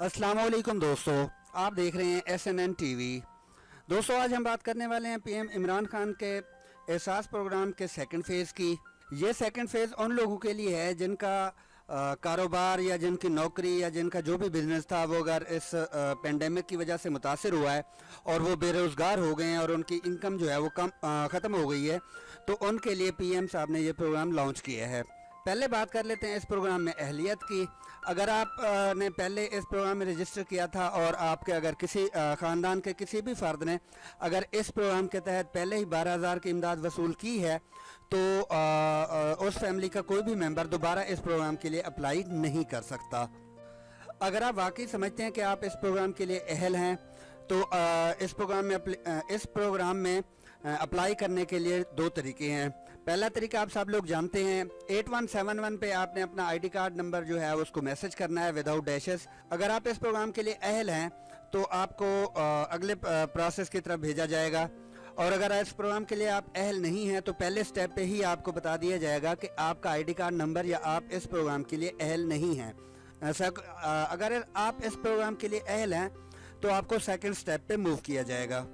अस्सलाम वालेकुम दोस्तों, आप देख रहे हैं SNN TV। दोस्तों, आज हम बात करने वाले हैं PM इमरान खान के एहसास प्रोग्राम के सेकंड फ़ेज़ की। ये सेकंड फ़ेज़ उन लोगों के लिए है जिनका कारोबार या जिनकी नौकरी या जिनका जो भी बिज़नेस था वो अगर इस पेंडेमिक की वजह से मुतासिर हुआ है और वो बेरोज़गार हो गए हैं और उनकी इनकम जो है वो ख़त्म हो गई है, तो उनके लिए PM साहब ने ये प्रोग्राम लॉन्च किया है। पहले बात कर लेते हैं इस प्रोग्राम में अहलियत की। अगर आप ने पहले इस प्रोग्राम में रजिस्टर किया था और आपके अगर किसी ख़ानदान के किसी भी फ़र्द ने अगर इस प्रोग्राम के तहत पहले ही 12,000 की इमदाद वसूल की है तो उस फैमिली का कोई भी मेंबर दोबारा इस प्रोग्राम के लिए अप्लाई नहीं कर सकता। अगर आप वाकई समझते हैं कि आप इस प्रोग्राम के लिए अहल हैं तो इस प्रोग्राम में अप्लाई करने के लिए दो तरीके हैं। पहला तरीका आप सब लोग जानते हैं, 8171 पे आपने अपना ID कार्ड नंबर जो है उसको मैसेज करना है विदाउट डैशेस। अगर आप इस प्रोग्राम के लिए अहल हैं तो आपको अगले प्रोसेस की तरफ भेजा जाएगा, और अगर इस प्रोग्राम के लिए आप अहल नहीं हैं तो पहले स्टेप पे ही आपको बता दिया जाएगा कि आपका ID कार्ड नंबर या आप इस प्रोग्राम के लिए अहल नहीं हैं। अगर आप इस प्रोग्राम के लिए अहल हैं तो आपको सेकंड स्टेप पे मूव किया जाएगा।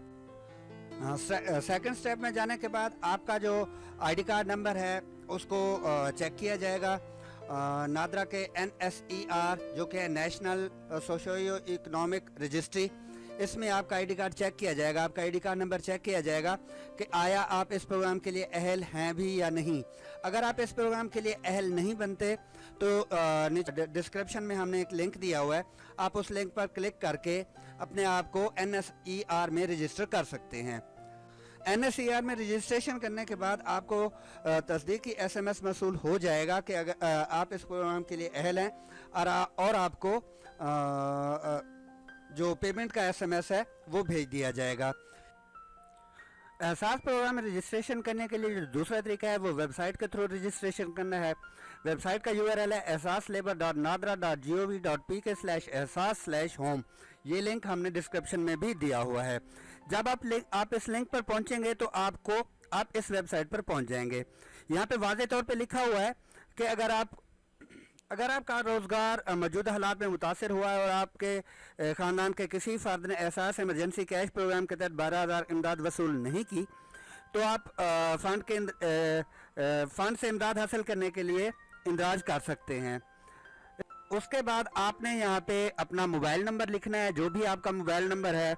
सेकंड स्टेप में जाने के बाद आपका जो ID कार्ड नंबर है उसको चेक किया जाएगा। नादरा के NSER जो कि है नेशनल सोशियो इकोनॉमिक रजिस्ट्री, इसमें आपका ID कार्ड चेक किया जाएगा। आपका ID कार्ड नंबर चेक किया जाएगा कि आया आप इस प्रोग्राम के लिए अहल हैं भी या नहीं। अगर आप इस प्रोग्राम के लिए अहल नहीं बनते तो डिस्क्रिप्शन में हमने एक लिंक दिया हुआ है, आप उस लिंक पर क्लिक करके अपने आप को NSER में रजिस्टर कर सकते हैं। NSER में रजिस्ट्रेशन करने के बाद आपको तस्दीकी SMS मौसूल हो जाएगा कि अगर आप इस प्रोग्राम के लिए अहल हैं, और आपको जो पेमेंट का SMS है वो भेज दिया जाएगा। एहसास प्रोग्राम में रजिस्ट्रेशन करने के लिए जो दूसरा तरीका है वो वेबसाइट के थ्रू रजिस्ट्रेशन करना है। वेबसाइट का URL है ehsaslabor.nadra.gov.pk/ehsas/home। ये लिंक हमने डिस्क्रिप्शन में भी दिया हुआ है। जब आप इस लिंक पर पहुंचेंगे तो आप इस वेबसाइट पर पहुंच जाएंगे। यहाँ पे वाज़ेह तौर पे लिखा हुआ है कि अगर आपका रोज़गार मौजूदा हालात में मुतासर हुआ है और आपके ख़ानदान के किसी फ़र्द ने एहसास इमरजेंसी कैश प्रोग्राम के तहत 12,000 इमदाद वसूल नहीं की तो आप फ़ंड से इमदाद हासिल करने के लिए इंदराज कर सकते हैं। उसके बाद आपने यहाँ पे अपना मोबाइल नंबर लिखना है, जो भी आपका मोबाइल नंबर है।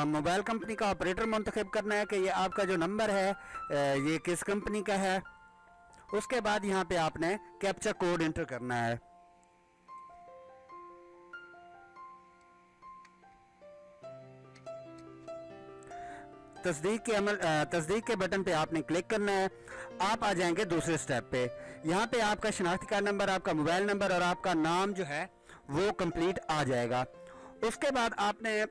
मोबाइल कंपनी का ऑपरेटर मुंतखब करना है कि ये आपका जो नंबर है ये किस कंपनी का है। उसके बाद यहाँ पे आपने कैप्चा कोड एंटर करना है। तस्दीक के बटन पे आपने क्लिक करना है। आप आ जाएंगे दूसरे स्टेप पे। यहाँ पे आपका शनाख्ती कार्ड नंबर, आपका मोबाइल नंबर और आपका नाम जो है वो कंप्लीट आ जाएगा। उसके बाद आपने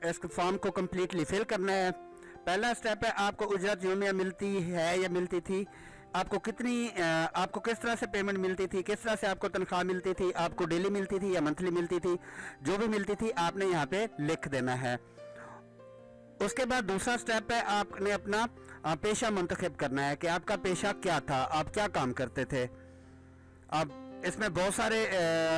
इस फॉर्म को कम्प्लीटली फिल करना है। पहला स्टेप है, आपको उजरत यूमिया मिलती है या मिलती थी, आपको किस तरह से पेमेंट मिलती थी, किस तरह से आपको तनख्वाह मिलती थी, आपको डेली मिलती थी या मंथली मिलती थी, जो भी मिलती थी आपने यहाँ पे लिख देना है। उसके बाद दूसरा स्टेप है, आपने अपना पेशा मुंतखब करना है कि आपका पेशा क्या था, आप क्या काम करते थे। अब इसमें बहुत सारे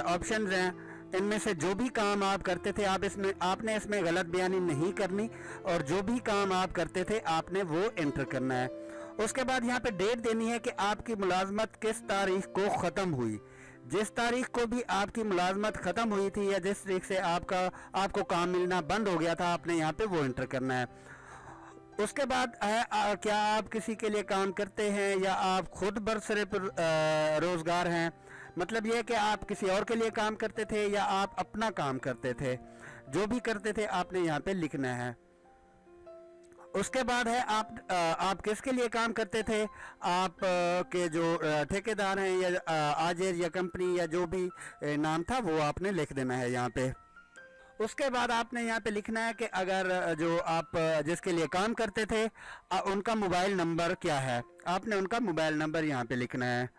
ऑप्शंस हैं, इनमें से जो भी काम आप करते थे आपने इसमें गलत बयानी नहीं करनी, और जो भी काम आप करते थे आपने वो एंटर करना है। उसके बाद यहाँ पे डेट देनी है कि आपकी मुलाजमत किस तारीख को ख़त्म हुई। जिस तारीख को भी आपकी मुलाजमत ख़त्म हुई थी या जिस तारीख से आपको काम मिलना बंद हो गया था, आपने यहाँ पे वो एंटर करना है। उसके बाद है क्या आप किसी के लिए काम करते हैं या आप खुद बरसरे रोज़गार हैं। मतलब ये है कि आप किसी और के लिए काम करते थे या आप अपना काम करते थे। जो भी करते थे आपने यहाँ पे लिखना है। उसके बाद है आप किसके लिए काम करते थे, आप के जो ठेकेदार हैं या आजिर या कंपनी या जो भी नाम था वो आपने लिख देना है यहाँ पे। उसके बाद आपने यहाँ पे लिखना है कि अगर जो आप जिसके लिए काम करते थे उनका मोबाइल नंबर क्या है, आपने उनका मोबाइल नंबर यहाँ पे लिखना है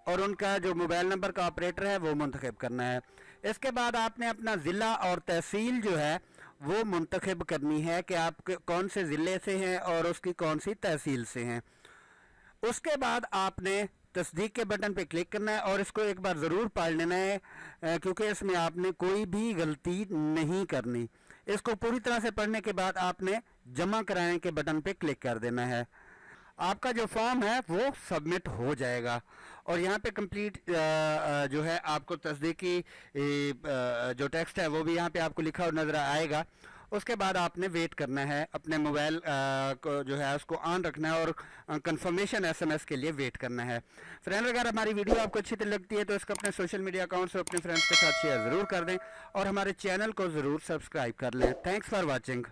और उनका जो मोबाइल नंबर का ऑपरेटर है वो मुंतखब करना है। इसके बाद आपने अपना ज़िला और तहसील जो है वो मुंतखब करनी है कि आप कौन से ज़िले से हैं और उसकी कौन सी तहसील से हैं। उसके बाद आपने तस्दीक के बटन पे क्लिक करना है और इसको एक बार ज़रूर पढ़ लेना है, क्योंकि इसमें आपने कोई भी गलती नहीं करनी। इसको पूरी तरह से पढ़ने के बाद आपने जमा कराने के बटन पे क्लिक कर देना है। आपका जो फॉर्म है वो सबमिट हो जाएगा और यहाँ पे कंप्लीट जो है आपको तस्दीकी जो टेक्स्ट है वो भी यहाँ पे आपको लिखा हुआ नज़र आएगा। उसके बाद आपने वेट करना है, अपने मोबाइल को जो है उसको ऑन रखना है और कंफर्मेशन एसएमएस के लिए वेट करना है। फ्रेंड, अगर हमारी वीडियो आपको अच्छी लगती है तो इसको अपने सोशल मीडिया अकाउंट से अपने फ्रेंड्स के साथ शेयर ज़रूर कर दें और हमारे चैनल को ज़रूर सब्सक्राइब कर लें। Thanks for watching.